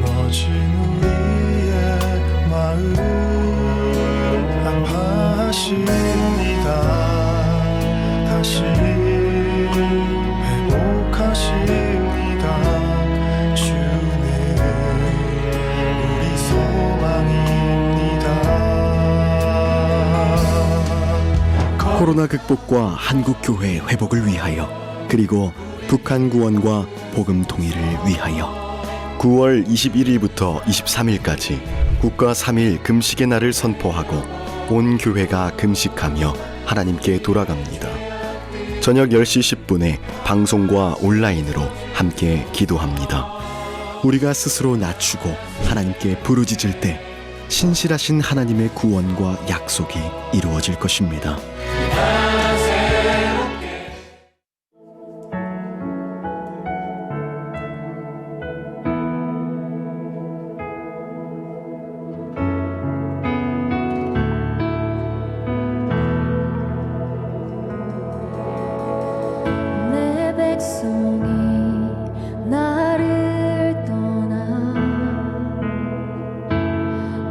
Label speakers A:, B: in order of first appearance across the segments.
A: 무너진 우리의 마음 아파하십니다. 다시 회복하십니다. 주는 우리 소망입니다.
B: 코로나 극복과 한국 교회 회복을 위하여, 그리고 북한 구원과 복음 통일을 위하여 9월 21일부터 23일까지 국가 3일 금식의 날을 선포하고 온 교회가 금식하며 하나님께 돌아갑니다. 저녁 10시 10분에 방송과 온라인으로 함께 기도합니다. 우리가 스스로 낮추고 하나님께 부르짖을 때 신실하신 하나님의 구원과 약속이 이루어질 것입니다.
C: 내 백성이 나를 떠나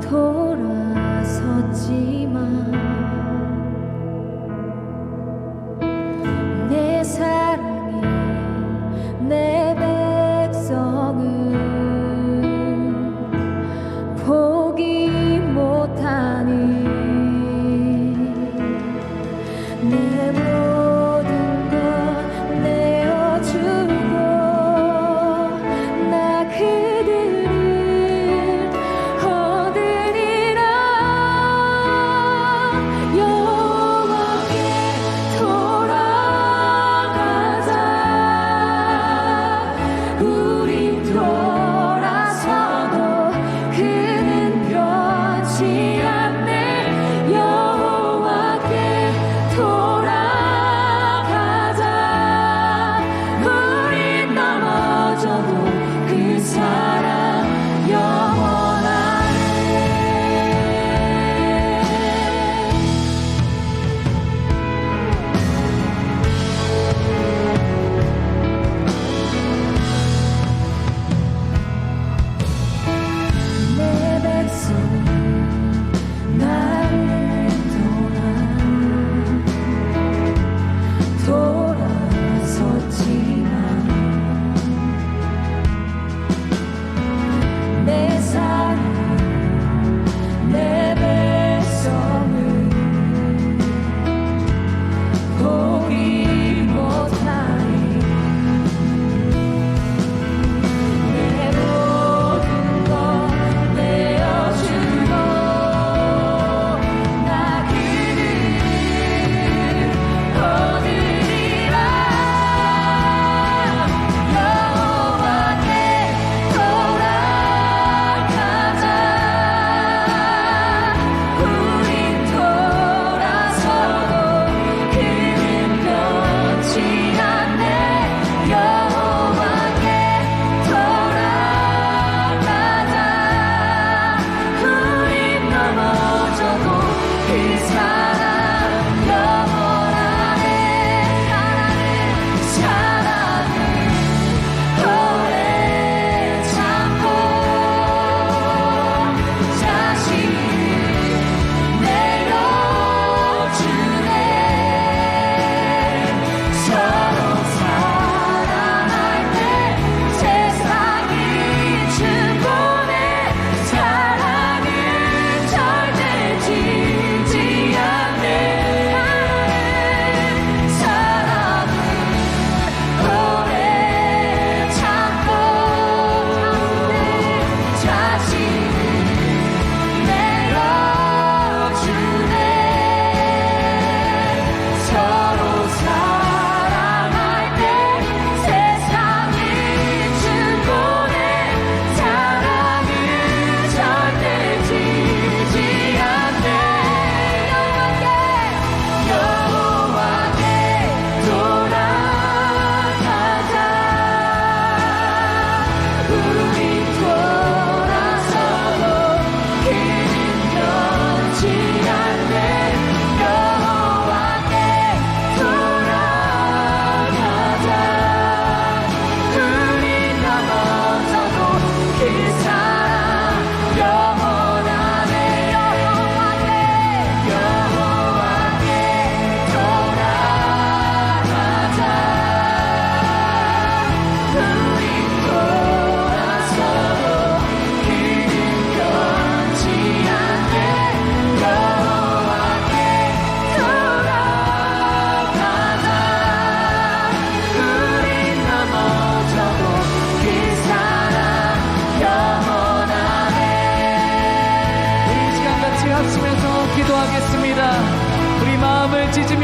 C: 돌아섰지만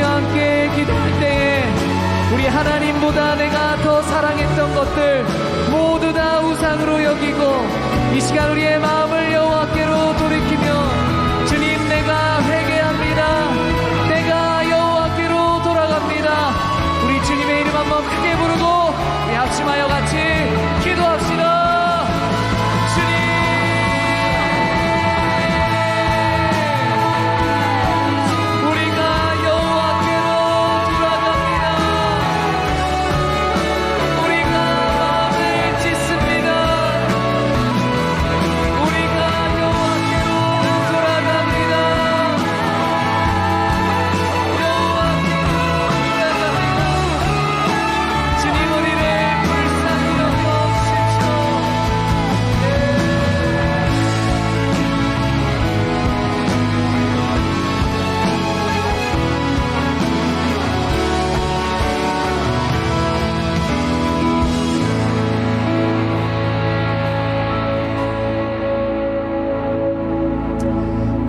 D: 함께 기도할 때에 우리 하나님보다 내가 더 사랑했던 것들 모두 다 우상으로 여기고 이 시간 우리의 마음을 여호와께로 돌이키며 주님 내가 회개합니다. 내가 여호와께로 돌아갑니다. 우리 주님의 이름 한번 크게 부르고 우리 합심하여 같이 기도합시다.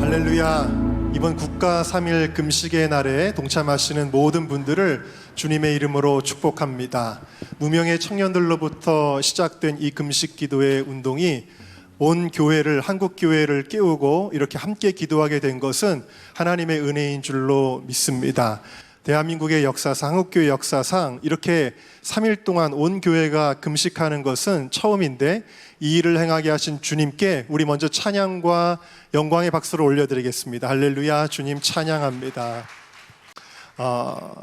A: 할렐루야. 이번 국가 3일 금식의 날에 동참하시는 모든 분들을 주님의 이름으로 축복합니다. 무명의 청년들로부터 시작된 이 금식 기도의 운동이 온 교회를, 한국 교회를 깨우고 이렇게 함께 기도하게 된 것은 하나님의 은혜인 줄로 믿습니다. 대한민국의 역사상, 한국교회 역사상 이렇게 3일 동안 온 교회가 금식하는 것은 처음인데 이 일을 행하게 하신 주님께 우리 먼저 찬양과 영광의 박수를 올려드리겠습니다. 할렐루야. 주님 찬양합니다.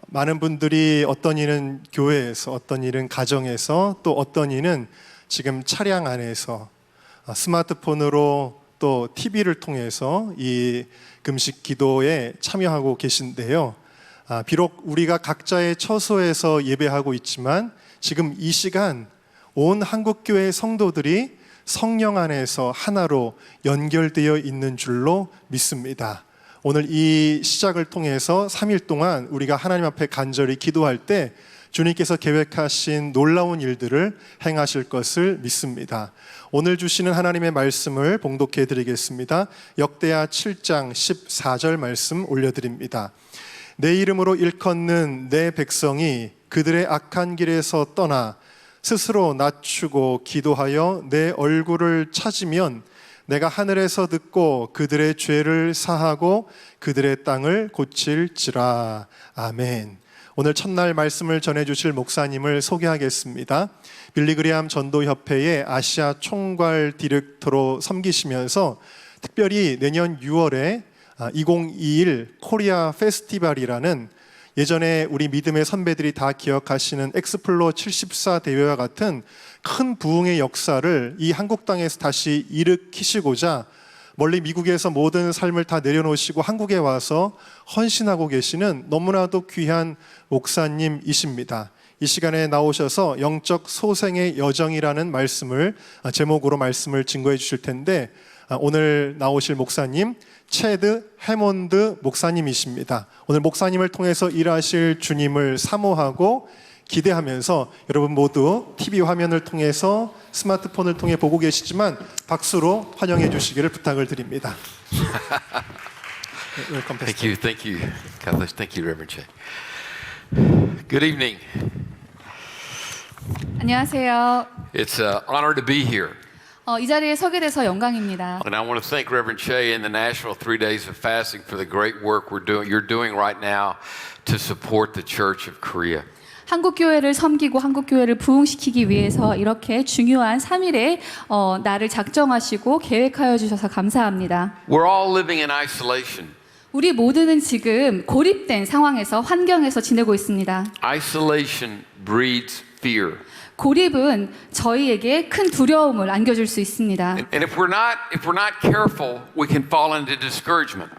A: 많은 분들이 어떤 이는 교회에서, 어떤 이는 가정에서, 또 어떤 이는 지금 차량 안에서 스마트폰으로 또 TV를 통해서 이 금식 기도에 참여하고 계신데요. 비록 우리가 각자의 처소에서 예배하고 있지만 지금 이 시간 온 한국교회 성도들이 성령 안에서 하나로 연결되어 있는 줄로 믿습니다. 오늘 이 시작을 통해서 3일 동안 우리가 하나님 앞에 간절히 기도할 때 주님께서 계획하신 놀라운 일들을 행하실 것을 믿습니다. 오늘 주시는 하나님의 말씀을 봉독해 드리겠습니다. 역대하 7장 14절 말씀 올려드립니다. 내 이름으로 일컫는 내 백성이 그들의 악한 길에서 떠나 스스로 낮추고 기도하여 내 얼굴을 찾으면 내가 하늘에서 듣고 그들의 죄를 사하고 그들의 땅을 고칠지라. 아멘. 오늘 첫날 말씀을 전해주실 목사님을 소개하겠습니다. 빌리그리암 전도협회의 아시아 총괄 디렉터로 섬기시면서 특별히 내년 6월에 2021 코리아 페스티벌이라는 예전에 우리 믿음의 선배들이 다 기억하시는 엑스플로 74 대회와 같은 큰 부흥의 역사를 이 한국 땅에서 다시 일으키시고자 멀리 미국에서 모든 삶을 다 내려놓으시고 한국에 와서 헌신하고 계시는 너무나도 귀한 목사님이십니다. 이 시간에 나오셔서 영적 소생의 여정이라는 말씀을 제목으로 말씀을 증거해 주실 텐데 오늘 나오실 목사님 체드 해몬드 목사님이십니다. 오늘 목사님을 통해서 일하실 주님을 사모하고 기대하면서 여러분 모두 TV 화면을 통해서 스마트폰을 통해 보고 계시지만 박수로 환영해 주시기를 부탁을 드립니다.
E: Thank you, thank you. God bless. Thank you, Reverend Che. Good evening.
F: 안녕하세요.
E: It's an honor to be here.
F: 이 자리에 서게 돼서 영광입니다.
E: And I want to thank Reverend Che and the National 3 Days of Fasting for the great work you're doing right now to support the Church of Korea.
F: 한국 교회를 섬기고 한국 교회를 부흥시키기 위해서 이렇게 중요한 3일의 날을 작정하시고 계획하여 주셔서 감사합니다.
E: We're all living in isolation.
F: 우리 모두는 지금 고립된 상황에서 환경에서 지내고 있습니다.
E: Isolation breeds fear.
F: 고립은 저희에게 큰 두려움을 안겨줄 수 있습니다.
E: And if we're not careful, we can fall into discouragement.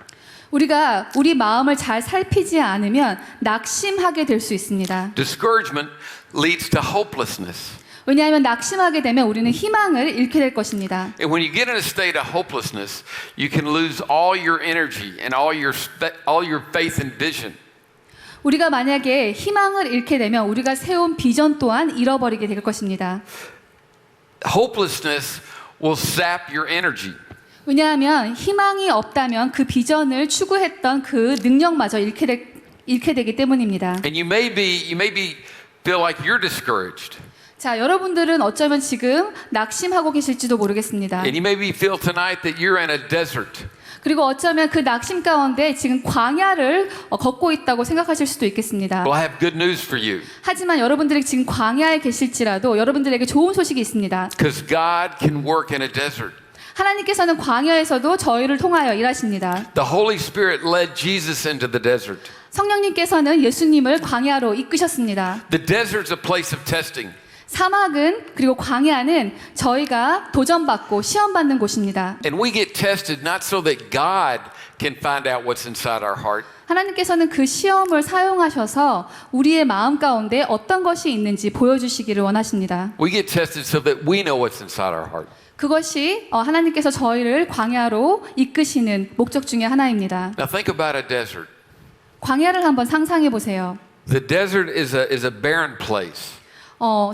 F: 우리가 우리 마음을 잘 살피지 않으면 낙심하게 될 수 있습니다.
E: Discouragement leads to hopelessness.
F: 왜냐하면 낙심하게 되면 우리는 희망을 잃게 될 것입니다.
E: And when you get in a state of hopelessness, you can lose all your energy and all your faith and vision.
F: 우리가 만약에 희망을 잃게 되면 우리가 세운 비전 또한 잃어버리게 될 것입니다.
E: Hopelessness will sap your energy.
F: 왜냐하면 희망이 없다면 그 비전을 추구했던 그 능력마저 잃게 잃게 되기 때문입니다.
E: And you may be feel like you're discouraged.
F: 자, 여러분들은 어쩌면 지금 낙심하고 계실지도 모르겠습니다.
E: And you maybe feel tonight that you're in a desert.
F: 그리고 어쩌면 그 낙심 가운데 지금 광야를 걷고 있다고 생각하실 수도 있겠습니다.
E: Well, I have good news for you.
F: 하지만 여러분들이 지금 광야에 계실지라도 여러분들에게 좋은 소식이 있습니다.
E: Because God can work in a desert.
F: 하나님께서는 광야에서도 저희를 통하여 일하십니다.
E: The Holy Spirit led Jesus into the desert.
F: 성령님께서는 예수님을 광야로 이끄셨습니다.
E: The desert's a place of testing.
F: 사막은 그리고 광야는 저희가 도전받고 시험받는 곳입니다.
E: And we get tested not so that God can find out what's inside our heart,
F: 하나님께서는 그 시험을 사용하셔서 우리의 마음 가운데 어떤 것이 있는지 보여주시기를 원하십니다.
E: we get tested so that we know what's inside our heart.
F: 그것이 하나님께서 저희를 광야로 이끄시는 목적 중에 하나입니다.
E: Now think about a desert.
F: 광야를 한번 상상해 보세요.
E: The desert is a barren place.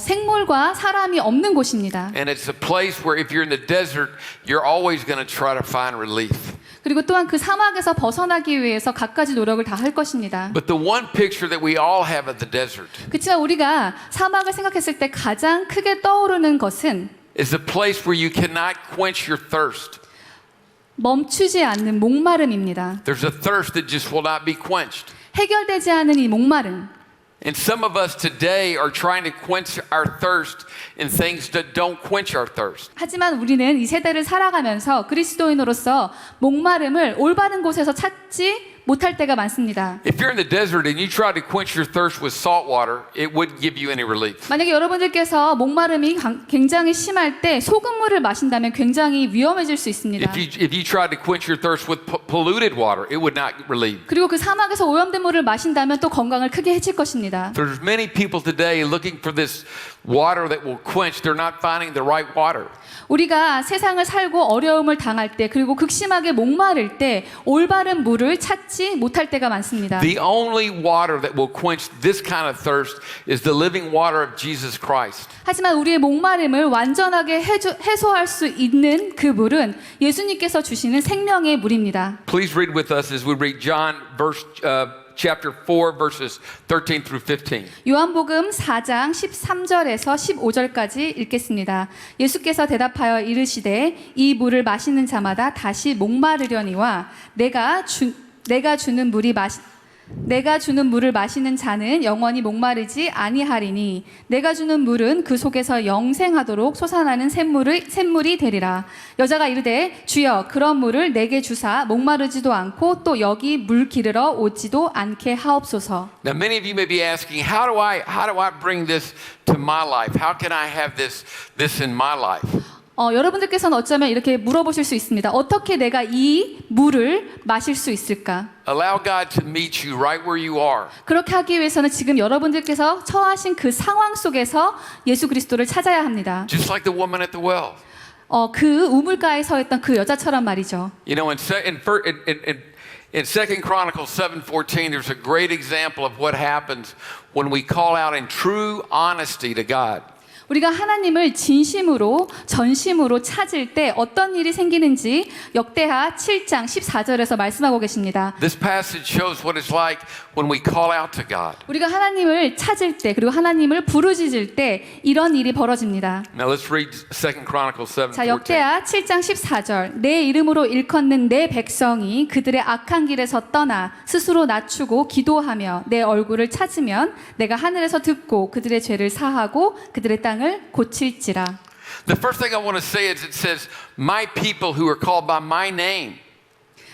F: 생물과 사람이 없는 곳입니다.
E: And it's a place where if you're in the desert, you're always going to try to find relief.
F: 그리고 또한 그 사막에서 벗어나기 위해서 갖가지 노력을 다 할 것입니다.
E: But the one picture that we all have of the desert
F: 그렇지만 우리가 사막을 생각했을 때 가장 크게 떠오르는 것은
E: is a place where you cannot quench your thirst.
F: 멈추지 않는 목마름입니다.
E: There's a thirst that just will not be quenched.
F: 해결되지 않은 이 목마름.
E: And some of us today are trying to quench our thirst in things that don't quench our thirst.
F: 하지만 우리는 이 세대를 살아가면서 그리스도인으로서 목마름을 올바른 곳에서 찾지 못할 때가 많습니다.
E: If you're in the desert and you try to quench your thirst with salt water, it wouldn't give you any relief.
F: 만약에 여러분들께서 목마름이 굉장히 심할 때 소금물을 마신다면 굉장히 위험해질 수 있습니다.
E: If you tried to quench your thirst with polluted water, it would not relieve.
F: 그리고 그 사막에서 오염된 물을 마신다면 또 건강을 크게 해칠 것입니다.
E: There's many people today looking for this water that will quench. They're not finding the right water.
F: 우리가 세상을 살고 어려움을 당할 때 그리고 극심하게 목마를 때 올바른 물을 찾지 못할 때가 많습니다.
E: The only water that will quench this kind of thirst is the living water of Jesus Christ.
F: 하지만 우리의 목마름을 완전하게 해소할 수 있는 그 물은 예수님께서 주시는 생명의 물입니다.
E: Please read with us as we read John chapter 4 verses 13 through 15.
F: 요한복음 4장 13절에서 15절까지 읽겠습니다. 예수께서 대답하여 이르시되 이 물을 마시는 자마다 다시 목마르려니와 내가 주는 물을 마시는 자는 영원히 목마르지 아니하리니 내가 주는 물은 그 속에서 영생하도록 솟아나는 샘물이 되리라. 여자가 이르되 주여 그런 물을 내게 주사 목마르지도 않고 또 여기 물 기르러 오지도 않게 하옵소서.
E: Now many of you may be asking, how do I bring this to my life? How can I have this in my life?
F: 여러분들께서는 어쩌면 이렇게 물어보실 수 있습니다. 어떻게 내가 이 물을 마실 수 있을까?
E: Allow God to meet you right where you are.
F: 그렇게 하기 위해서는 지금 여러분들께서 처하신 그 상황 속에서 예수 그리스도를 찾아야 합니다.
E: Just like the woman at the well.
F: 그 우물가에 서 있던 그 여자처럼 말이죠.
E: You know, in 2 Chronicles 7:14, there's a great example of what happens when we call out in true honesty to God.
F: 우리가 하나님을 진심으로 전심으로 찾을 때 어떤 일이 생기는지 역대하 7장 14절에서 말씀하고 계십니다.
E: This passage shows what it's like when we call out to God.
F: 우리가 하나님을 찾을 때 그리고 하나님을 부르짖을 때 이런 일이 벌어집니다.
E: Now let's read 2 Chronicles 7:14.
F: 자, 역대하 7장 14절. 내 이름으로 일컫는 내 백성이 그들의 악한 길에서 떠나 스스로 낮추고 기도하며 내 얼굴을 찾으면 내가 하늘에서 듣고 그들의 죄를 사하고 그들의 땅을 고칠지라.
E: The first thing I want to say is it says, my people who are called by my name.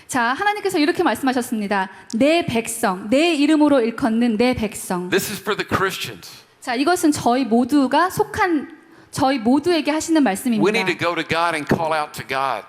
F: 자, 하나님께서 이렇게 말씀하셨습니다. 내 백성, 내 이름으로 일컫는 내 백성.
E: This is for the Christians.
F: 자, 이것은 저희 모두에게 하시는
E: We
F: 말씀입니다.
E: need to go to God and call out to God.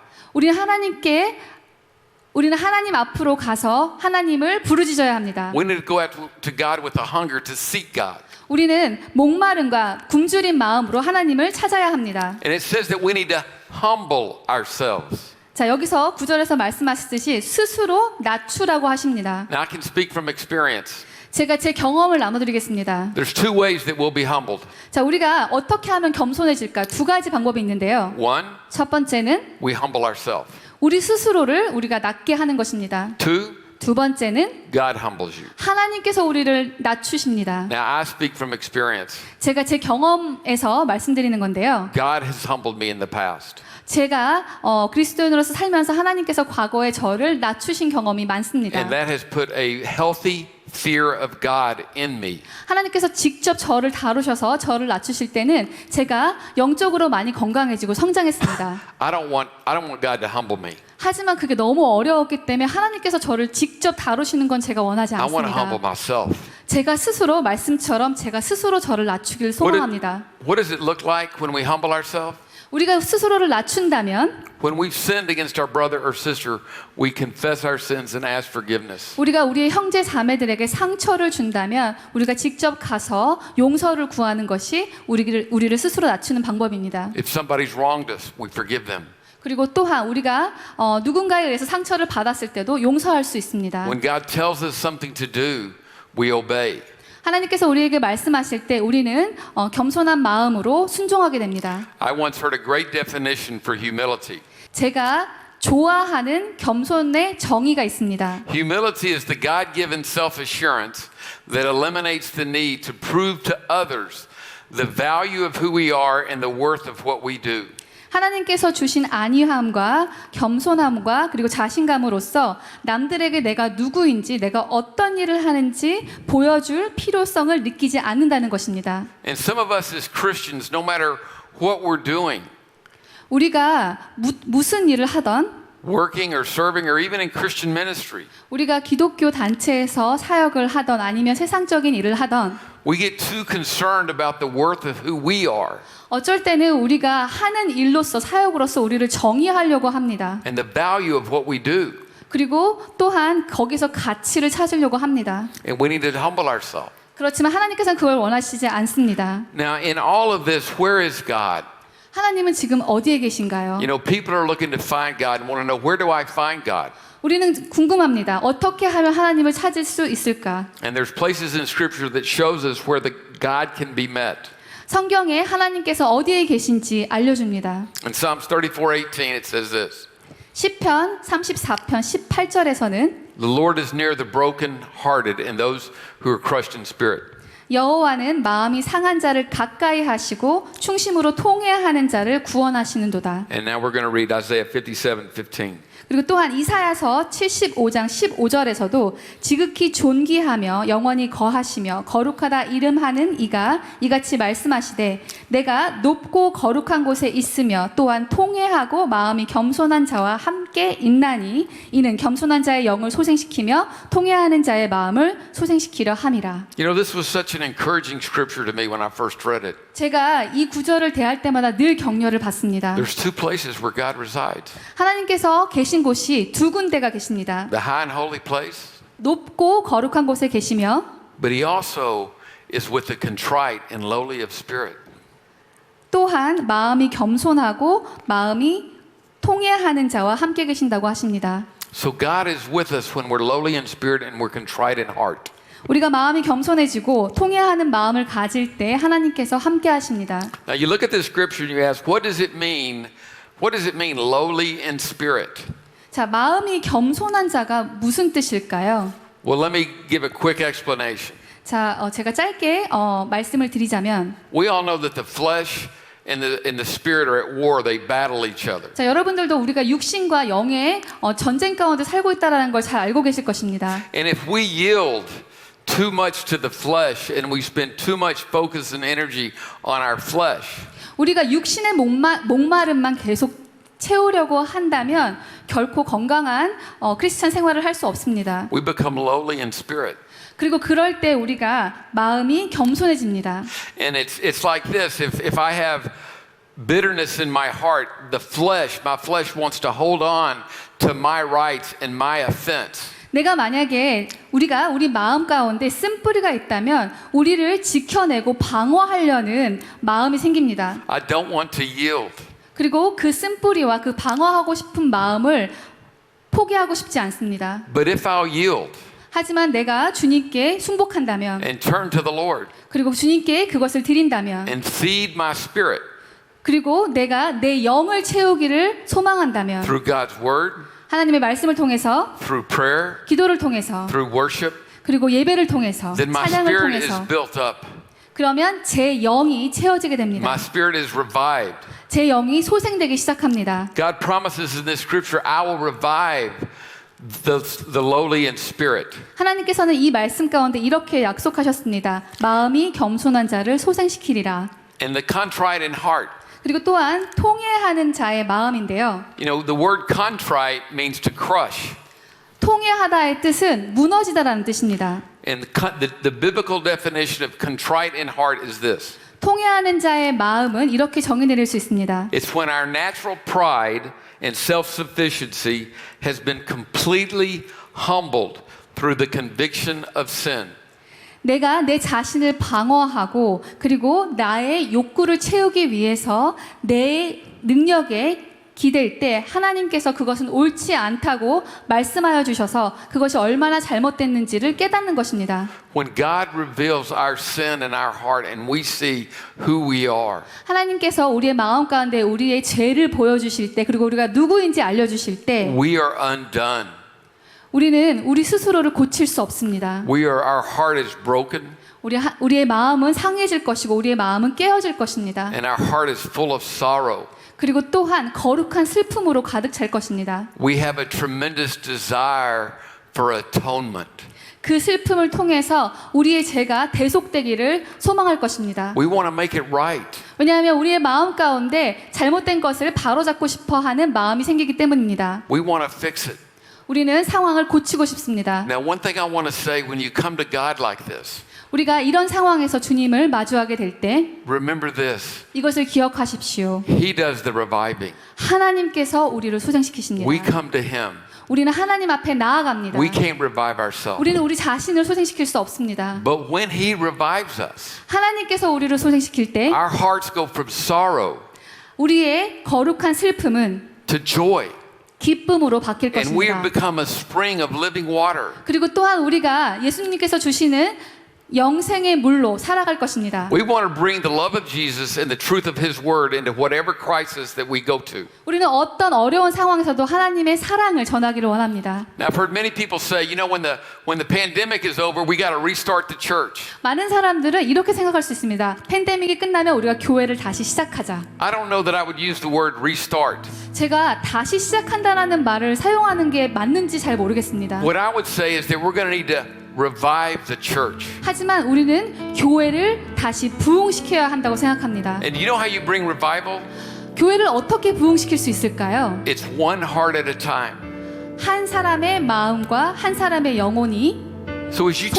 F: 우리는 하나님 앞으로 가서 하나님을 부르짖어야 합니다.
E: We need to go out to God with a hunger to seek God.
F: 우리는 목마름과 굶주린 마음으로 하나님을 찾아야 합니다.
E: And it says that we need to humble ourselves.
F: 자, 여기서 9절에서 말씀하셨듯이 스스로 낮추라고 하십니다.
E: Now I can speak from experience.
F: 제가 제 경험을 나눠드리겠습니다.
E: There's two ways that we'll be humbled.
F: 자, 우리가 어떻게 하면 겸손해질까? 두 가지 방법이 있는데요.
E: One,
F: 첫 번째는
E: we humble ourselves.
F: 우리 스스로를 우리가 낮게 하는 것입니다.
E: Two,
F: 두 번째는
E: God humbles you.
F: 하나님께서 우리를 낮추십니다.
E: Now, I speak from experience.
F: 제가 제 경험에서 말씀드리는 건데요.
E: God has humbled me in the past.
F: 제가 그리스도인으로서 살면서 하나님께서 과거에 저를 낮추신 경험이 많습니다.
E: And that has put a healthy fear of God in me.
F: 하나님께서 직접 저를 다루셔서 저를 낮추실 때는 제가 영적으로 많이 건강해지고 성장했습니다.
E: I don't want God to humble me.
F: 하지만 그게 너무 어려웠기 때문에 하나님께서 저를 직접 다루시는 건 제가 원하지
E: I want to humble
F: 않습니다.
E: myself.
F: 제가 스스로 말씀처럼 제가 스스로 저를 낮추기를 소망합니다.
E: What does it look like when we humble ourselves?
F: 우리가 스스로를 낮춘다면
E: When we've sinned against our brother or sister, we confess our sins and ask forgiveness.
F: 우리가 우리의 형제 자매들에게 상처를 준다면 우리가 직접 가서 용서를 구하는 것이 우리를 스스로 낮추는 방법입니다.
E: If somebody's wronged us, we forgive them.
F: 그리고 또한 우리가 누군가에 의해서 상처를 받았을 때도 용서할 수 있습니다.
E: When God tells us something to do, we obey.
F: 하나님께서 우리에게 말씀하실 때 우리는 겸손한 마음으로 순종하게 됩니다.
E: I once heard a great definition for humility.
F: 제가 좋아하는 겸손의 정의가 있습니다.
E: Humility is the God-given self-assurance that eliminates the need to prove to others the value of who we are and the worth of what we do.
F: 하나님께서 주신 안위함과 겸손함과 그리고 자신감으로써 남들에게 내가 누구인지 내가 어떤 일을 하는지 보여줄 필요성을 느끼지 않는다는 것입니다.
E: And some of us as Christians, no matter what we're doing,
F: 우리가 무슨 일을 하던
E: working or serving or even in Christian ministry,
F: 우리가 기독교 단체에서 사역을 하던 아니면 세상적인 일을 하던
E: we get too concerned about the worth of who we are
F: 어쩔 때는 우리가 하는 일로서 사역으로서 우리를 정의하려고 합니다.
E: and the value of what we do.
F: 그리고 또한 거기서 가치를 찾으려고 합니다.
E: And we need to humble ourselves.
F: 그렇지만 하나님께서는 그걸 원하시지 않습니다.
E: Now, in all of this, where is God?
F: 하나님은 지금 어디에 계신가요?
E: You know, people are looking to find God and want to know, where do I find God?
F: 우리는 궁금합니다. 어떻게 하면 하나님을 찾을 수 있을까?
E: And there's places in Scripture that shows us where the God can be met.
F: 성경에 하나님께서 어디에 계신지 알려줍니다.
E: In Psalms 34:18, it says this:
F: 시편 34편 18절에서는
E: The Lord is near the broken-hearted and those who are crushed in spirit.
F: 여호와는 마음이 상한 자를 가까이 하시고 충심으로 통회하는 자를 구원하시는도다.
E: And now we're going to read Isaiah 57:15.
F: 그리고 또한 이사야서 75장 15절에서도 지극히 존귀하며 영원히 거하시며 거룩하다 이름하는 이가 이같이 말씀하시되 내가 높고 거룩한 곳에 있으며 또한 통회하고 마음이 겸손한 자와 함께 있나니 이는 겸손한 자의 영을 소생시키며 통회하는 자의 마음을 소생시키려 함이라.
E: You know, this was such an encouraging scripture to me when I first read it.
F: 제가 이 구절을 대할 때마다 늘 격려를 받습니다.
E: There's two places where God resides.
F: 하나님께서 계신 곳이 두 군데가 계십니다.
E: The high and holy place,
F: 높고 거룩한 곳에 계시며
E: but he also is with the contrite and lowly of spirit.
F: 또한 마음이 겸손하고 마음이 통회하는 자와 함께 계신다고 하십니다.
E: So God is with us when we're lowly in spirit and we're contrite in heart.
F: 우리가 마음이 겸손해지고 통회하는 마음을 가질 때 하나님께서 함께 하십니다.
E: Now you look at this scripture and you ask, what does it mean? What does it mean, lowly in spirit?
F: 자, 마음이 겸손한 자가 무슨 뜻일까요?
E: Well, let me give a quick explanation.
F: 자, 제가 짧게 말씀을 드리자면
E: We all know that the flesh and the spirit are at war. They battle each other.
F: 자, 여러분들도 우리가 육신과 영의 전쟁 가운데 살고 있다는 걸 잘 알고 계실 것입니다.
E: And if we yield too much to the flesh and we spend too much focus and energy on our flesh,
F: 우리가 육신의 목마름만 계속 채우려고 한다면 결코 건강한 크리스찬 생활을 할 수 없습니다.
E: we become lowly in spirit.
F: 그리고 그럴 때 우리가 마음이 겸손해집니다.
E: And it's like this. If I have bitterness in my heart, my flesh wants to hold on to my rights and my offense.
F: 내가 만약에 우리가 우리 마음 가운데 쓴뿌리가 있다면 우리를 지켜내고 방어하려는 마음이 생깁니다.
E: I don't want to yield.
F: 그리고 그 쓴뿌리와 그 방어하고 싶은 마음을 포기하고 싶지 않습니다.
E: But if I'll yield
F: 하지만 내가 주님께 순복한다면
E: and turn to the Lord
F: 그리고 주님께 그것을 드린다면
E: and feed my spirit
F: 그리고 내가 내 영을 채우기를 소망한다면
E: through God's word,
F: 하나님의 말씀을 통해서,
E: through prayer,
F: 기도를 통해서,
E: through worship,
F: 그리고 예배를 통해서,
E: then my
F: 찬양을
E: spirit is
F: 통해서,
E: built up.
F: 그러면 제 영이 채워지게 됩니다.
E: My spirit is revived.
F: 제 영이 소생되기 시작합니다.
E: God promises in this scripture, I will revive the lowly in spirit.
F: 하나님께서는 이 말씀 가운데 이렇게 약속하셨습니다. 마음이 겸손한 자를 소생시키리라.
E: And the contrite in heart.
F: 그리고 또한 통회하는 자의 마음인데요.
E: You know, the word contrite means to crush.
F: 통회하다의 뜻은 무너지다라는 뜻입니다.
E: And the biblical definition of contrite in heart is this.
F: 통회하는 자의 마음은 이렇게 정의 내릴 수 있습니다.
E: It's when our natural pride and self-sufficiency has been completely humbled through the conviction of sin.
F: 내가 내 자신을 방어하고 그리고 나의 욕구를 채우기 위해서 내 능력에 기댈 때 하나님께서 그것은 옳지 않다고 말씀하여 주셔서 그것이 얼마나 잘못됐는지를 깨닫는 것입니다.
E: When God reveals our sin in our heart and we see who we are,
F: 하나님께서 우리의 마음 가운데 우리의 죄를 보여주실 때 그리고 우리가 누구인지 알려주실 때
E: we are undone.
F: 우리는 우리 스스로를 고칠 수 없습니다.
E: Our heart is broken
F: 우리의 마음은 상해질 것이고 우리의 마음은 깨어질 것입니다.
E: and our heart is full of sorrow.
F: 그리고 또한 거룩한 슬픔으로 가득 찰 것입니다.
E: We have a tremendous desire for atonement.
F: 그 슬픔을 통해서 우리의 죄가 대속되기를 소망할 것입니다.
E: We want to make it right.
F: 왜냐하면 우리의 마음 가운데 잘못된 것을 바로잡고 싶어 하는 마음이 생기기 때문입니다.
E: We want to fix it.
F: 우리는 상황을 고치고 싶습니다.
E: Now, one thing I want to say when you come to God like this,
F: 우리가 이런 상황에서 주님을 마주하게 될 때
E: remember this.
F: 이것을 기억하십시오.
E: He does the reviving.
F: 하나님께서 우리를 소생시키십니다.
E: We come to Him.
F: 우리는 하나님 앞에 나아갑니다.
E: We can't revive ourselves.
F: 우리는 우리 자신을 소생시킬 수 없습니다.
E: But when He revives us,
F: 하나님께서 우리를 소생시킬 때
E: our hearts go from sorrow
F: 우리의 거룩한 슬픔은
E: to joy.
F: 기쁨으로 바뀔
E: And we
F: 것입니다.
E: become a spring of living water.
F: 그리고 또한 우리가 예수님께서 주시는 영생의 물로 살아갈 것입니다.
E: We want to bring the love of Jesus and the truth of His Word into whatever crisis that we go to.
F: 우리는 어떤 어려운 상황에서도 하나님의 사랑을 전하기를 원합니다.
E: Now, I've heard many people say, you know, when the pandemic is over, we got to restart the church.
F: 많은 사람들은 이렇게 생각할 수 있습니다. 팬데믹이 끝나면 우리가 교회를 다시 시작하자.
E: I don't know that I would use the word restart.
F: 제가 다시 시작한다라는 말을 사용하는 게 맞는지 잘 모르겠습니다.
E: What I would say is that we're going to need to revive the church.
F: 하지만 우리는 교회를 다시 부흥시켜야 한다고 생각합니다.
E: And you know how you bring revival?
F: 교회를 어떻게 부흥시킬 수 있을까요?
E: It's one heart at a time.
F: 한 사람의 마음과 한 사람의 영혼이
E: So as you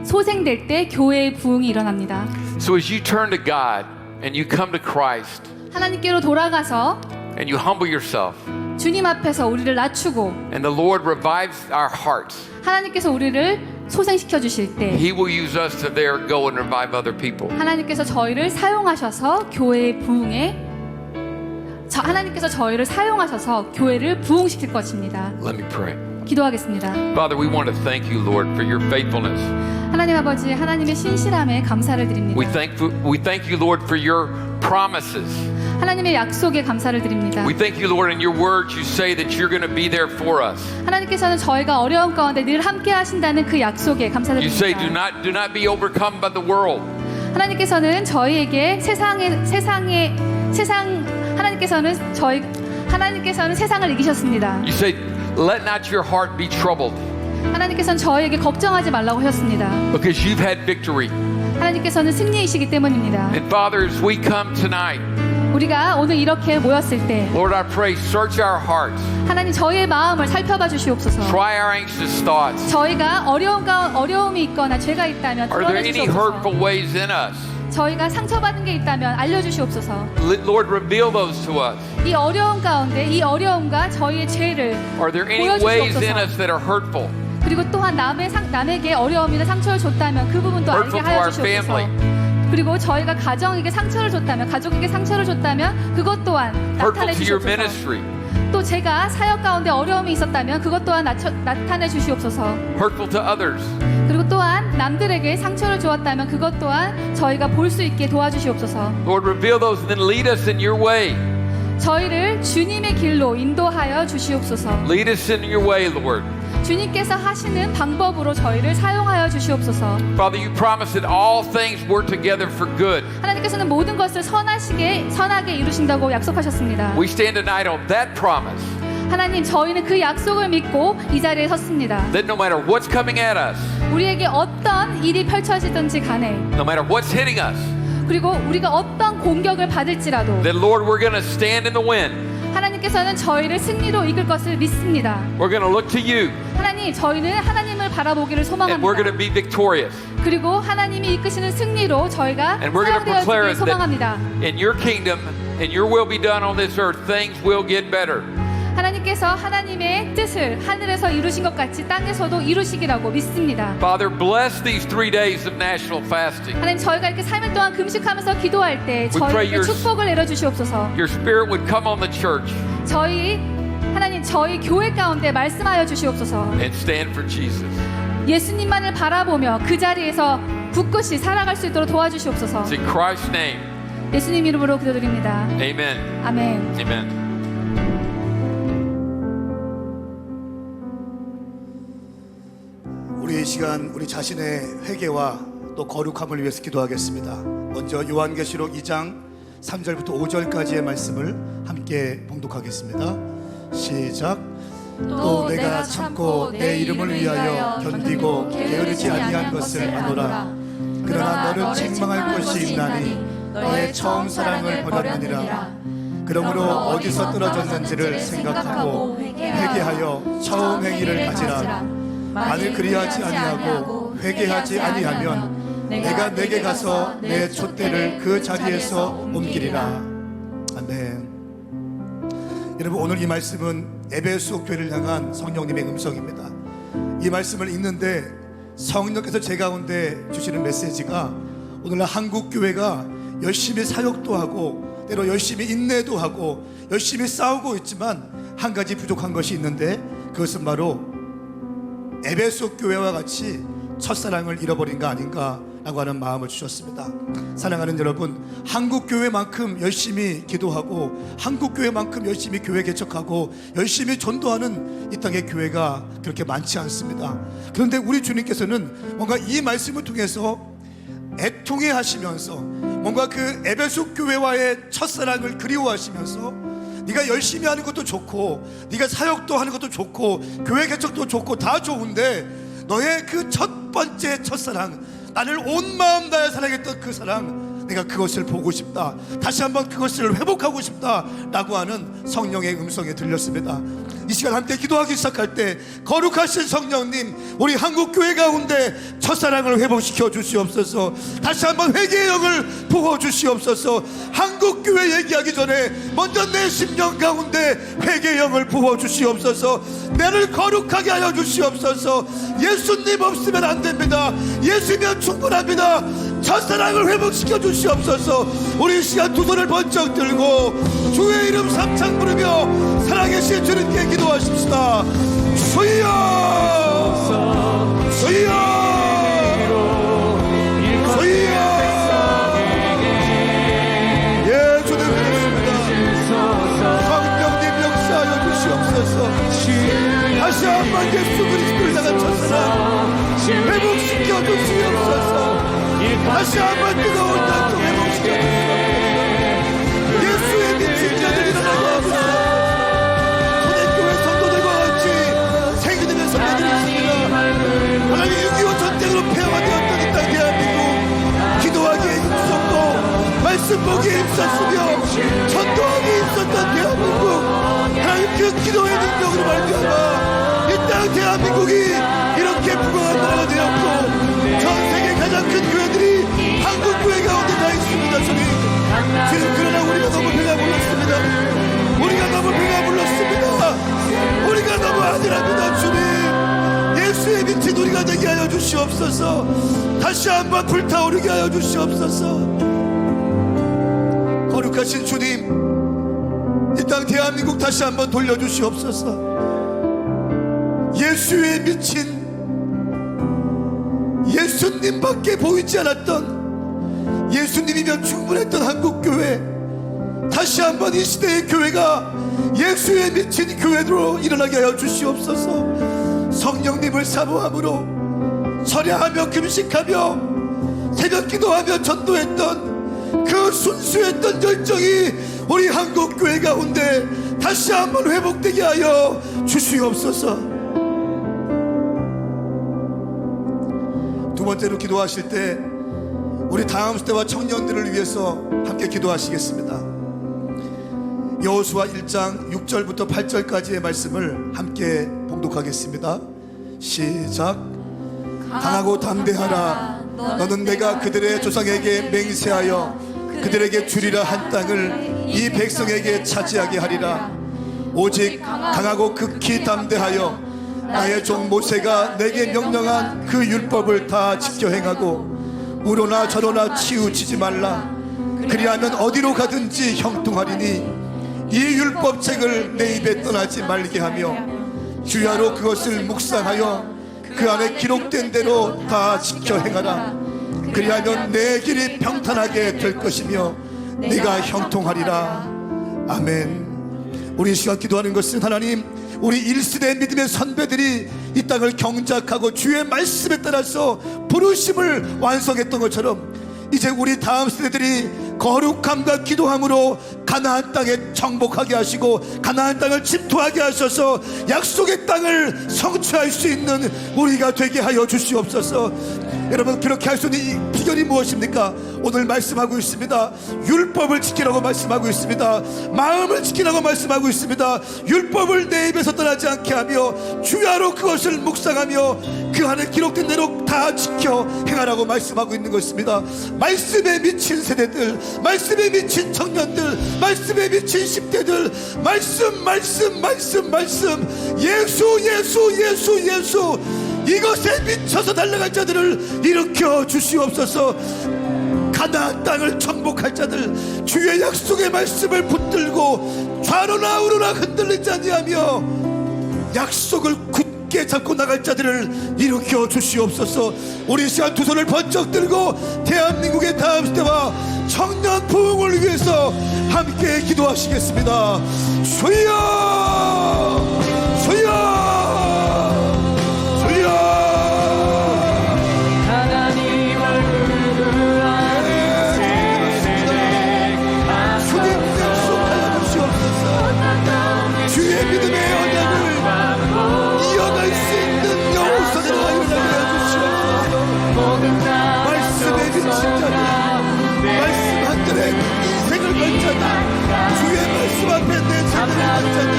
F: 소생될 때 교회의 부흥이 일어납니다.
E: So as you turn to God and you come to Christ
F: 하나님께로 돌아가서
E: and you humble yourself
F: 주님 앞에서 우리를 낮추고
E: and the Lord revives our hearts,
F: 하나님께서 우리를 소생시켜 주실 때
E: He will use us to there go and revive other people.
F: 하나님께서 저희를 사용하셔서 교회의 부흥에 하나님께서 저희를 사용하셔서 교회를 부흥시킬 것입니다.
E: Let me pray.
F: 기도하겠습니다.
E: Father, we want to thank you, Lord, for your faithfulness.
F: 하나님 아버지, 하나님의 신실함에 감사를 드립니다.
E: We thank you, Lord, for your promises.
F: 하나님의 약속에 감사를 드립니다.
E: We thank you, Lord, in your word you say that you're going to be there for us.
F: 하나님께서는 저희가 어려운 가운데 늘 함께 하신다는 그 약속에 감사를
E: You say
F: 드립니다.
E: do not be overcome by the world.
F: 하나님께서는 저희에게 하나님께서는 세상을 이기셨습니다.
E: You say let not your heart be troubled
F: 하나님께서는 저희에게 걱정하지 말라고 하셨습니다.
E: because you've had victory.
F: 하나님께서는 승리이시기 때문입니다.
E: And Father, as we come tonight,
F: 우리가 오늘 이렇게 모였을 때
E: Lord, I pray, search our hearts.
F: 하나님 저희의 마음을 살펴봐 주시옵소서.
E: Try our anxious thoughts.
F: 저희가 어려움이 있거나 죄가 있다면
E: Are there
F: 드러내
E: any
F: 주시옵소서.
E: hurtful ways in us?
F: 저희가 상처받은 게 있다면 알려주시옵소서.
E: Lord, reveal those to us.
F: 이 어려움 가운데 이 어려움과 저희의 죄를
E: Are there any ways in us
F: 보여주시옵소서.
E: that are hurtful?
F: 그리고 또한 남에게 어려움이나 상처를 줬다면 그 부분도 알게
E: Hurtful to
F: 하여
E: our
F: 주시옵소서.
E: family.
F: 그리고 저희가 가정에게 상처를 줬다면 가족에게 상처를 줬다면 그것 또한
E: Hurtful
F: 나타내
E: to your
F: 주시옵소서.
E: ministry.
F: 또 제가 사역 가운데 어려움이 있었다면 그것 또한 나타내 주시옵소서.
E: Hurtful to others.
F: 그리고 또한 남들에게 상처를 주었다면 그것 또한 저희가 볼 수 있게 도와주시옵소서.
E: Lord, reveal those and then lead us in your way.
F: 저희를 주님의 길로 인도하여 주시옵소서.
E: Lead us in your way, Lord.
F: 주님께서 하시는 방법으로 저희를 사용하여 주시옵소서.
E: Father, you promised that all things work together for good.
F: 하나님께서는 모든 것을 선하게 이루신다고 약속하셨습니다.
E: We stand tonight on that promise
F: 하나님, 저희는 그 약속을 믿고 이 자리에 섰습니다.
E: that no matter what's coming at us,
F: 우리에게 어떤 일이 펼쳐지든지 간에,
E: no matter what's hitting us,
F: 그리고 우리가 어떤 공격을 받을지라도
E: that Lord, we're going to stand in the wind.
F: 하나님께서는 저희를 승리로 이끌 것을 믿습니다.
E: We're going to look to you
F: 하나님, 저희는 하나님을 바라보기를
E: and we're going to
F: 소망합니다.
E: be victorious.
F: 그리고 하나님이 이끄시는 승리로 저희가
E: And we're going to declare
F: 사용되어지기를
E: it
F: 소망합니다.
E: that in your kingdom and your will be done on this earth, things will get better.
F: 하나님께서 하나님의 뜻을 하늘에서 이루신 것 같이 땅에서도 이루시기라고 믿습니다.
E: Father, bless these 3 days of national fasting.
F: 하나님, 저희가 이렇게 3일 동안 금식하면서 기도할 때
E: pray
F: 저희에게
E: your-
F: 축복을 내려주시옵소서.
E: Your spirit would come on the church
F: 하나님, 저희 교회 가운데 말씀하여 주시옵소서.
E: and stand for Jesus.
F: 예수님만을 바라보며 그 자리에서 굳굳이 살아갈 수 있도록 도와주시옵소서.
E: It's in Christ's name.
F: 예수님 이름으로 기도드립니다.
E: Amen.
F: 아멘.
E: Amen.
G: 우리 이 시간 우리 자신의 회개와 또 거룩함을 위해서 기도하겠습니다. 먼저 요한계시록 2장 3절부터 5절까지의 말씀을 함께 봉독하겠습니다. 시작. 또 내가 참고 내 이름을 위하여 견디고 게으르지 아니한 것을 아노라. 그러나 너를 책망할 것이 있나니 너의 처음 사랑을 버렸느니라. 그러므로 어디서 떨어졌는지를 생각하고 회개하여 처음 행위를 가지라. 만일 그리하지 아니하고 회개하지 아니하면 내가 내게 가서 내 촛대를 그 자리에서 옮기리라. 아멘. 여러분, 오늘 이 말씀은 에베소 교회를 향한 성령님의 음성입니다. 이 말씀을 읽는데 성령께서 제 가운데 주시는 메시지가 오늘날 한국 교회가 열심히 사역도 하고 때로 열심히 인내도 하고 열심히 싸우고 있지만 한 가지 부족한 것이 있는데 그것은 바로 에베소 교회와 같이 첫사랑을 잃어버린 거 아닌가라고 하는 마음을 주셨습니다. 사랑하는 여러분, 한국 교회만큼 열심히 기도하고 한국 교회만큼 열심히 교회 개척하고 열심히 전도하는 이 땅의 교회가 그렇게 많지 않습니다. 그런데 우리 주님께서는 뭔가 이 말씀을 통해서 애통해 하시면서 뭔가 그 에베소 교회와의 첫사랑을 그리워하시면서 네가 열심히 하는 것도 좋고 네가 사역도 하는 것도 좋고 교회 개척도 좋고 다 좋은데 너의 그 첫 번째 첫사랑, 나를 온 마음 다해 사랑했던 그 사랑, 내가 그것을 보고 싶다, 다시 한번 그것을 회복하고 싶다 라고 하는 성령의 음성이 들렸습니다. 이 시간 함께 기도하기 시작할 때 거룩하신 성령님, 우리 한국교회 가운데 첫사랑을 회복시켜 주시옵소서. 다시 한번 회개의 영을 부어 주시옵소서. 한국교회 얘기하기 전에 먼저 내 심령 가운데 회개의 영을 부어 주시옵소서. 나를 거룩하게 하여 주시옵소서. 예수님 없으면 안 됩니다. 예수면 충분합니다. 첫사랑을 회복시켜 주시옵소서. 우리 이 시간 두 손을 번쩍 들고 주의 이름 삼창 부르며 살아계신 주님께 기도하십시다. 주여, 주여, 주여. 예, 주님 그렇습니다. 성령님 역사하여 주시옵소서. 다시 한번 예수 그리스도를 향한 첫사랑 회복시켜 주시옵소서. 다시 한번 뜨거운 땅도 회복시켜 주시옵소서. 예수의 미친 자들이 일어나게 하소서. 초대교회 성도들과 같이 생기는 선배들이 있습니다. 하나님 6.25 전쟁으로 폐허가 되었던 이 땅 대한민국, 기도하기에 힘썼고 말씀 보기에 힘썼으며 전도하기에 힘썼던 대한민국, 하나님 그 기도의 능력으로 말미암아 이 땅 대한민국이 이렇게 부강한 나라가 되었고 전 세계 가장 큰 교회들이 한국 교회 가운데 다 있습니다. 주님, 그러나 우리가 너무 배가 불렀습니다. 우리가 너무 배가 불렀습니다. 우리가 너무 아니랍니다. 주님, 예수의 미친 우리가 되게 하여 주시옵소서. 다시 한번 불타오르게 하여 주시옵소서. 거룩하신 주님, 이 땅 대한민국 다시 한번 돌려주시옵소서. 예수의 미친, 예수님밖에 보이지 않았던, 예수님이면 충분했던 한국교회 다시 한번 이 시대의 교회가 예수에 미친 교회로 일어나게 하여 주시옵소서. 성령님을 사모함으로 철야하며 금식하며 새벽 기도하며 전도했던 그 순수했던 열정이 우리 한국 교회 가운데 다시 한번 회복되게 하여 주시옵소서. 두 번째로 기도하실 때 우리 다음 세대와 청년들을 위해서 함께 기도하시겠습니다. 여호수아 1장 6절부터 8절까지의 말씀을 함께 봉독하겠습니다. 시작. 강하고 담대하라. 너는 내가 그들의 조상에게 맹세하여 그들에게 주리라 한 땅을 이 백성에게 차지하게 하리라. 오직 강하고 극히 담대하여 나의 종 모세가 내게 명령한 그 율법을 다 지켜 행하고 우로나 저로나 치우치지 말라. 그리하면 어디로 가든지 형통하리니 이 율법책을 내 입에 떠나지 말게 하며 주야로 그것을 묵상하여 그 안에 기록된 대로 다 지켜 행하라. 그리하면 내 길이 평탄하게 될 것이며 네가 형통하리라. 아멘. 우리 이 시간 기도하는 것은 하나님, 우리 1세대 믿음의 선배들이 이 땅을 경작하고 주의 말씀에 따라서 부르심을 완성했던 것처럼 이제 우리 다음 세대들이 거룩함과 기도함으로 가나안 땅에 정복하게 하시고 가나안 땅을 침투하게 하셔서 약속의 땅을 성취할 수 있는 우리가 되게 하여 주시옵소서. 여러분, 그렇게 할 수 있는 이 비결이 무엇입니까? 오늘 말씀하고 있습니다. 율법을 지키라고 말씀하고 있습니다. 마음을 지키라고 말씀하고 있습니다. 율법을 내 입에서 떠나지 않게 하며 주야로 그것을 묵상하며 그 안에 기록된 대로 다 지켜 행하라고 말씀하고 있는 것입니다. 말씀에 미친 세대들, 말씀에 미친 청년들, 말씀에 미친 10대들, 말씀, 예수 이것에 미쳐서 달려갈 자들을 일으켜 주시옵소서. 가나안 땅을 정복할 자들, 주의 약속의 말씀을 붙들고 좌로나 우로나 흔들리지 아니하며 약속을 굳게 잡고 나갈 자들을 일으켜 주시옵소서. 우리 시간 두 손을 번쩍 들고 대한민국의 다음 세대와 청년 부흥을 위해서 함께 기도하시겠습니다. 주여, 주여,
D: 하나님 얼굴을 아는 세대
G: 주님 약속하여 주시옵소서. 주의 믿음의 언약을 이어갈 수 있는 여호수아가 일어나게 주시옵소서. 말씀에 미친 자들, 말씀 한 절에 인생을 건 자들, 주의 말씀 앞에 내 삶을 건 자들,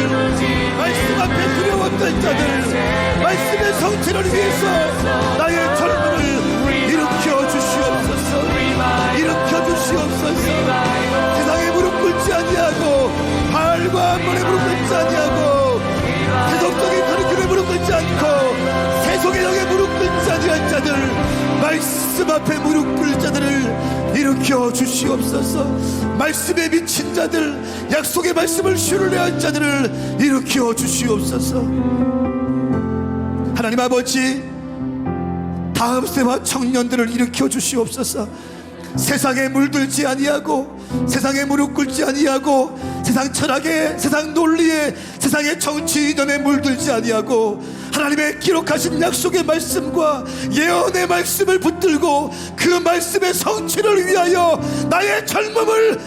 G: 말씀 앞에 두려웠던 자들, 말씀의 성취를 위해서 나의 젊음을 일으켜 주시옵소서. 일으켜 주시옵소서. 세상에 무릎 꿇지 아니하고 바알과 암몬에 무릎 꿇지 아니하고 세속적인 카르킬에 무릎 꿇지 않고 세속의 영에 무릎 꿇지 아니할 자들, 말씀 앞에 무릎 꿇을 자들을 일으켜 주시옵소서. 말씀에 미친 자들, 약속의 말씀을 신뢰할 자들을 일으켜 주시옵소서. 하나님 아버지, 다음 세대와 청년들을 일으켜 주시옵소서. 세상에 물들지 아니하고 세상에 무릎 꿇지 아니하고 세상 철학에, 세상 논리에, 세상의 정치 이념에 물들지 아니하고 하나님의 기록하신 약속의 말씀과 예언의 말씀을 붙들고 그 말씀의 성취를 위하여 나의 젊음을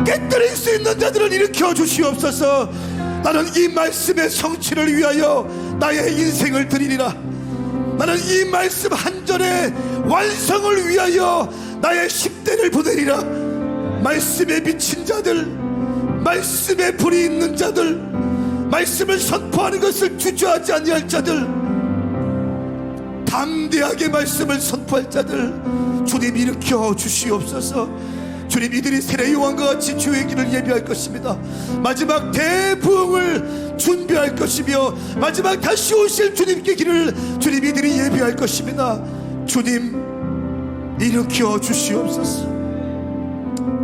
G: 깨뜨릴 수 있는 자들을 일으켜 주시옵소서. 나는 이 말씀의 성취를 위하여 나의 인생을 드리리라. 나는 이 말씀 한 절의 완성을 위하여 나의 10대를 보내리라. 말씀에 미친 자들, 말씀에 불이 있는 자들, 말씀을 선포하는 것을 주저하지 아니할 자들, 담대하게 말씀을 선포할 자들, 주님 일으켜 주시옵소서. 주님, 이들이 세례 요한과 같이 주의 길을 예비할 것입니다. 마지막 대부흥을 준비할 것이며 마지막 다시 오실 주님께 길을 주님 이들이 예비할 것입니다. 주님 일으켜 주시옵소서.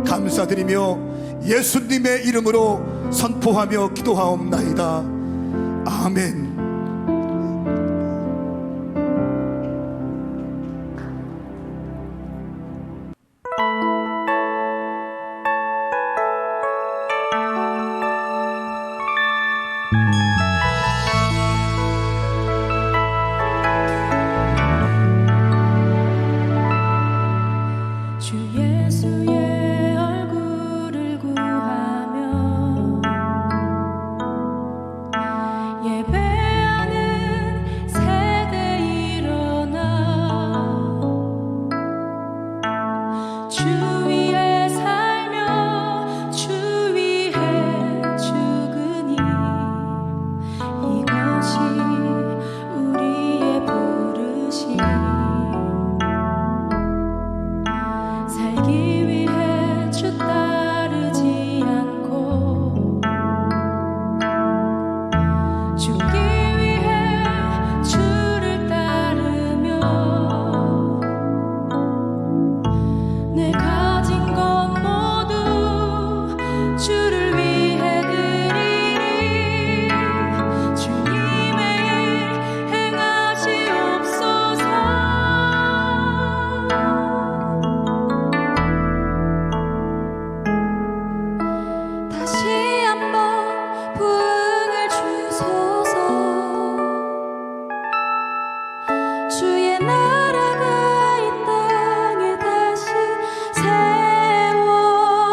G: 감사드리며 예수님의 이름으로 선포하며 기도하옵나이다. 아멘.
C: 예수의 얼굴을 구하며 예배하는 세대 일어나 주 위에 살며 주 위에 죽으니 이것이 우리의 부르심 살기 위해 주 따르지 않고 죽기 위해 주를 따르며 내 가진 것 모두 주를 위해 드리니 주님의 일 행하시옵소서 다시 한번 부흥을 주소서 주의 나라가 이 땅에 다시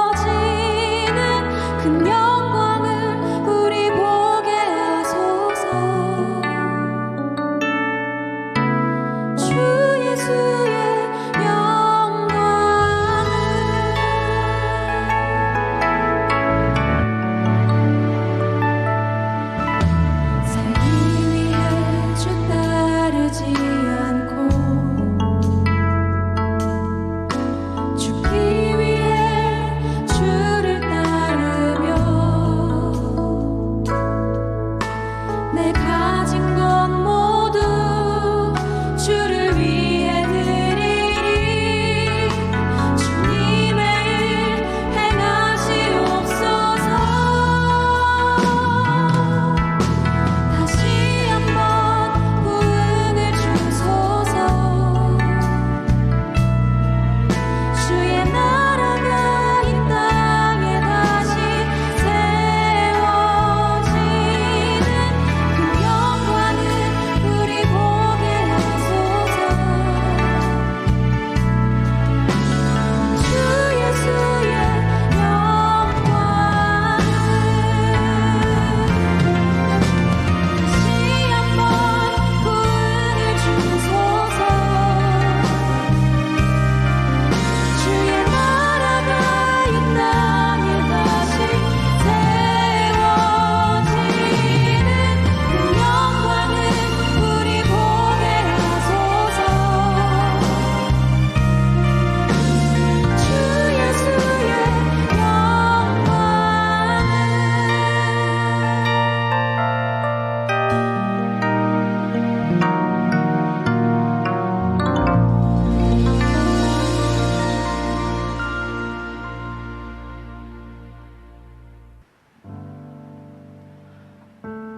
C: 세워지는 그 영광을 우리 보게 하소서 주 예수의 영광을 살기 위해 주 따르지 않고 죽기 위해 주를 따르며 내 가진 것 모두 주를 위해 드리니 주님의 일 행하시옵소서 다시 한번 부흥을 주소서 주의 나라가 이 땅에 다시 세워지는 그 영광을 우리 보게 하소서 주 예수의 영광을 다시 한번 부흥을 주소서 주의 나라가 이 땅에 다시 세워지는 그 영광을 우리 보게 하소서 주 예수의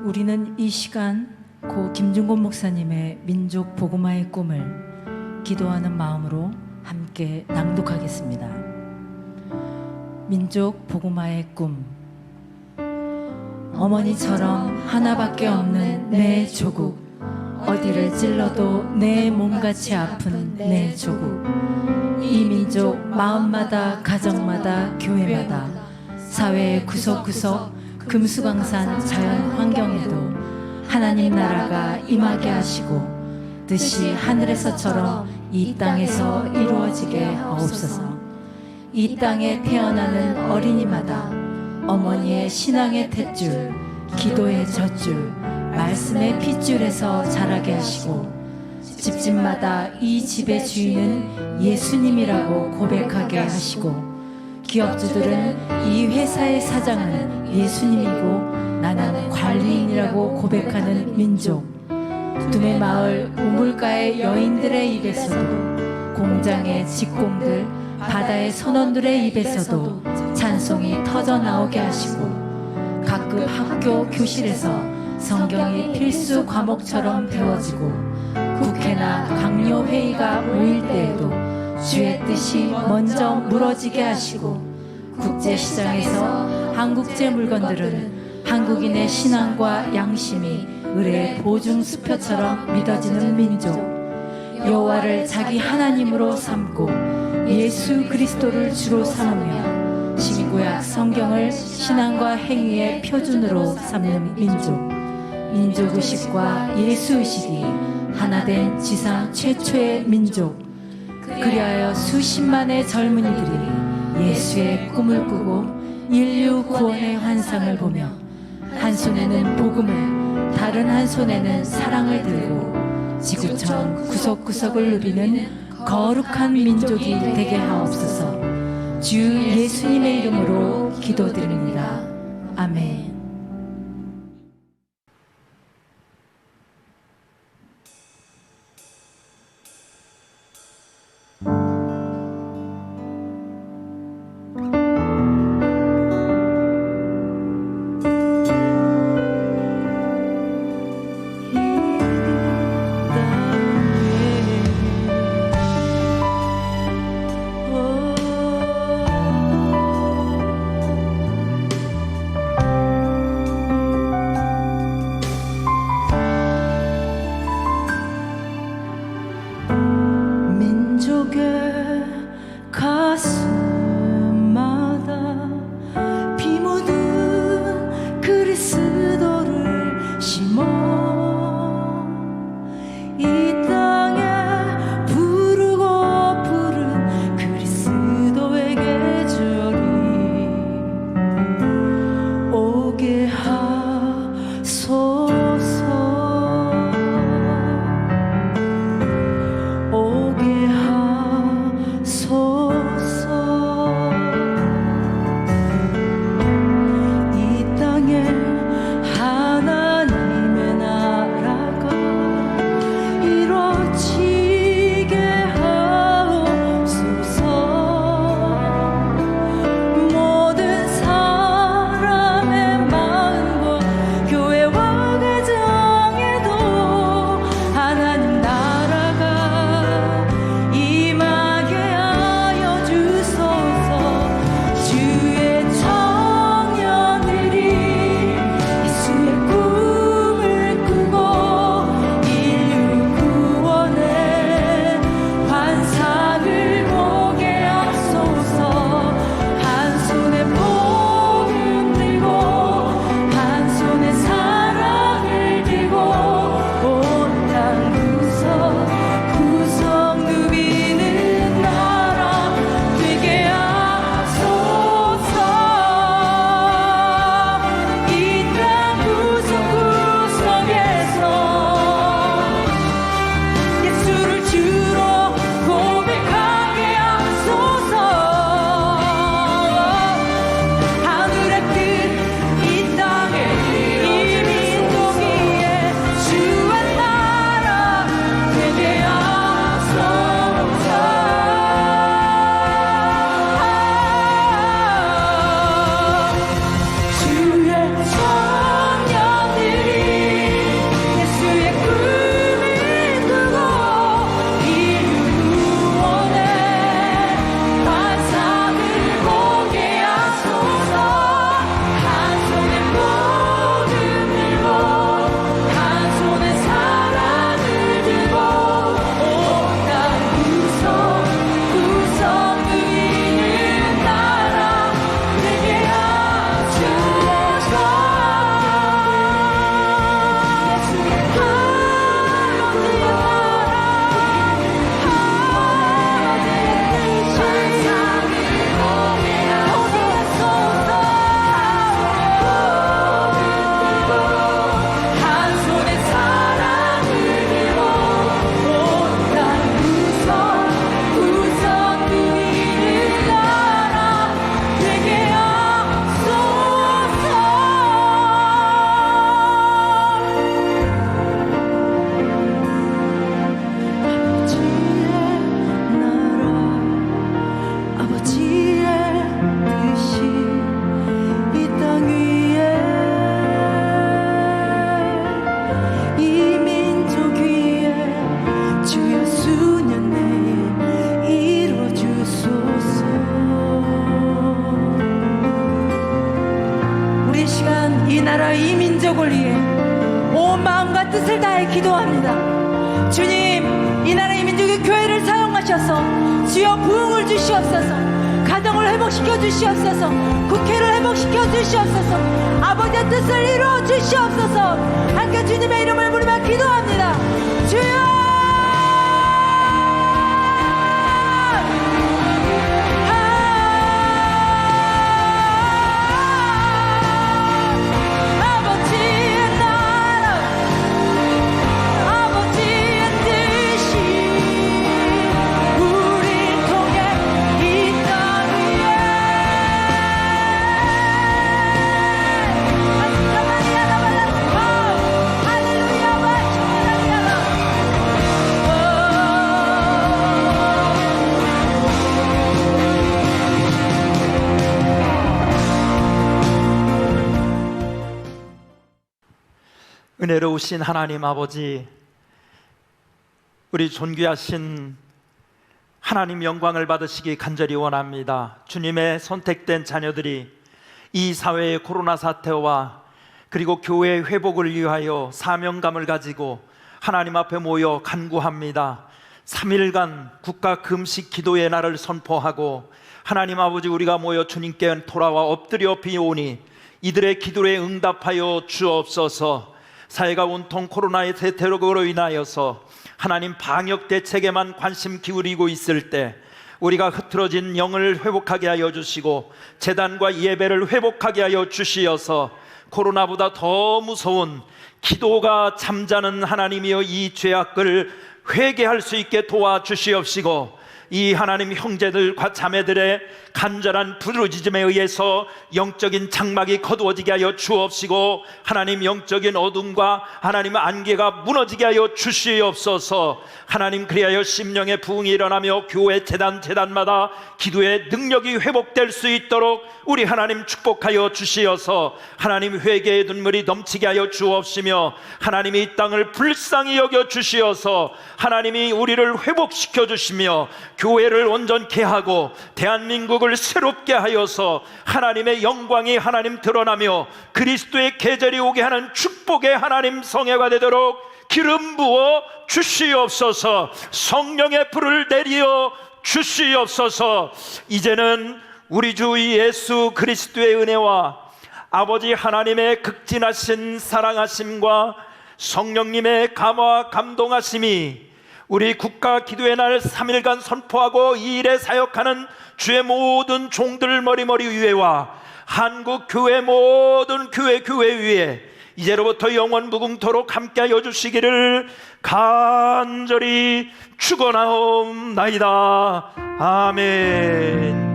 H: 우리는 이 시간 고 김준곤 목사님의 민족 복음화의 꿈을 기도하는 마음으로 함께 낭독하겠습니다. 민족 복음화의 꿈. 어머니처럼 하나밖에 없는 내 조국, 어디를 찔러도 내 몸같이 아픈 내 조국. 이 민족 마음마다 가정마다 교회마다 사회의 구석구석 금수강산 자연 환경에도 하나님 나라가 임하게 하시고 뜻이 하늘에서처럼 이 땅에서 이루어지게 하옵소서. 이 땅에 태어나는 어린이마다 어머니의 신앙의 탯줄, 기도의 젖줄, 말씀의 핏줄에서 자라게 하시고 집집마다 이 집의 주인은 예수님이라고 고백하게 하시고 기업주들은 이 회사의 사장은 예수님이고 나는 관리인이라고 고백하는 민족. 두메 마을 우물가의 여인들의 입에서도 공장의 직공들, 바다의 선원들의 입에서도 찬송이 터져 나오게 하시고 각급 학교 교실에서 성경이 필수 과목처럼 배워지고 국회나 강요 회의가 모일 때에도 주의 뜻이 먼저 물어지게 하시고 국제시장에서 한국제 물건들은 한국인의 신앙과 양심이 을의 보증수표처럼 믿어지는 민족. 여호와를 자기 하나님으로 삼고 예수 그리스도를 주로 삼으며 신구약 성경을 신앙과 행위의 표준으로 삼는 민족의식과 예수의식이 하나된 지상 최초의 민족. 그리하여 수십만의 젊은이들이 예수의 꿈을 꾸고 인류 구원의 환상을 보며 한 손에는 복음을 다른 한 손에는 사랑을 들고 지구촌 구석구석을 누비는 거룩한 민족이 되게 하옵소서. 주 예수님의 이름으로 기도드립니다. 아멘. 민족의 가슴마다 피 묻은 그리스도를 심어 이 땅에 부르고 부른 그리스도의 계절이 오게 하소서. 오게 하소서. 이 땅에 하나님의 나라가 이루어지게 하옵소서. 모든 사람의 마음과 교회와 가정에도 하나님 나라가 임하게 하여 주소서. 주의 청년들이 예수의 꿈을 꾸고 인류 구원의 환상을 보게 하소서. 한 손에 복음 들고 한 손에 사랑을 들고 온 땅 구석 누비는 나라 되게 하소서. 이 땅 구석구석에서 예수를 주로 고백하게 하소서. 하늘의 뜻 이 땅에 이 민족 위에 주의 나라 되게 하소서. 주의 청년들이 예수의 꿈을 꾸고 인류 구원의 환상을 보게 하소서. 한 손에 복음 들고 한 손에 사랑을 들고 온 땅 구석구석 누리는 나라 되게 하소서. 예수의 하나님의 나라 환상을 보게 하소서. 한 손에 사랑을 들고 온 땅 구석구석 누리는 나라 되게 하소서. 아버지의 뜻이 이 땅 위에 이 민족 위에 주여 수년 내에 이루어주소서. 우리 시간 이 나라 이 민족을 위해 온 마음과 뜻을 다해 기도합니다. 주님, 이 나라 이 민족의 교회를 사용하시옵소서. 역사하셔서 주여 부흥을 주시옵소서. 가정을 회복시켜 주시옵소서. 국회를 회복시켜 주시옵소서. 아버지의 뜻을 이루어 주시옵소서. 함께 주님의 이름을 부르며 기도합니다. 주여 아버지의 나라 아버지의 뜻이 우리 통해 이 땅 위에 할렐루야
I: 은혜로우신 하나님 아버지, 우리 존귀하신 하나님 영광을 받으시기 간절히 원합니다. 주님의 선택된 자녀들이 이 사회의 코로나 사태와 그리고 교회의 회복을 위하여 사명감을 가지고 하나님 앞에 모여 간구합니다. 3일간 국가 금식 기도의 날을 선포하고 하나님 아버지, 우리가 모여 주님께 돌아와 엎드려 비오니 이들의 기도에 응답하여 주옵소서. 사회가 온통 코로나의 대테러로 인하여서 하나님 방역 대책에만 관심 기울이고 있을 때 우리가 흐트러진 영을 회복하게 하여 주시고 제단과 예배를 회복하게 하여 주시어서 코로나보다 더 무서운 기도가 잠자는 하나님이여 이 죄악을 회개할 수 있게 도와주시옵시고, 이 하나님 형제들과 자매들의 간절한 부르짖음에 의해서 영적인 장막이 거두어지게 하여 주옵시고, 하나님 영적인 어둠과 하나님의 안개가 무너지게 하여 주시옵소서. 하나님, 그리하여 심령의 부흥이 일어나며 교회 재단마다 기도의 능력이 회복될 수 있도록 우리 하나님 축복하여 주시어서 하나님 회개의 눈물이 넘치게 하여 주옵시며, 하나님이 이 땅을 불쌍히 여겨 주시어서 하나님이 우리를 회복시켜 주시며 교회를 온전케 하고 대한민국을 새롭게 하여서 하나님의 영광이 하나님 드러나며 그리스도의 계절이 오게 하는 축복의 하나님 성회가 되도록 기름 부어 주시옵소서. 성령의 불을 내리어 주시옵소서. 이제는 우리 주 예수 그리스도의 은혜와 아버지 하나님의 극진하신 사랑하심과 성령님의 감화 감동하심이 우리 국가 기도의 날 3일간 선포하고 이 일에 사역하는 주의 모든 종들 머리머리 위에와 한국 교회 모든 교회 위에 이제로부터 영원 무궁토록 함께하여 주시기를 간절히 축원하옵나이다. 아멘.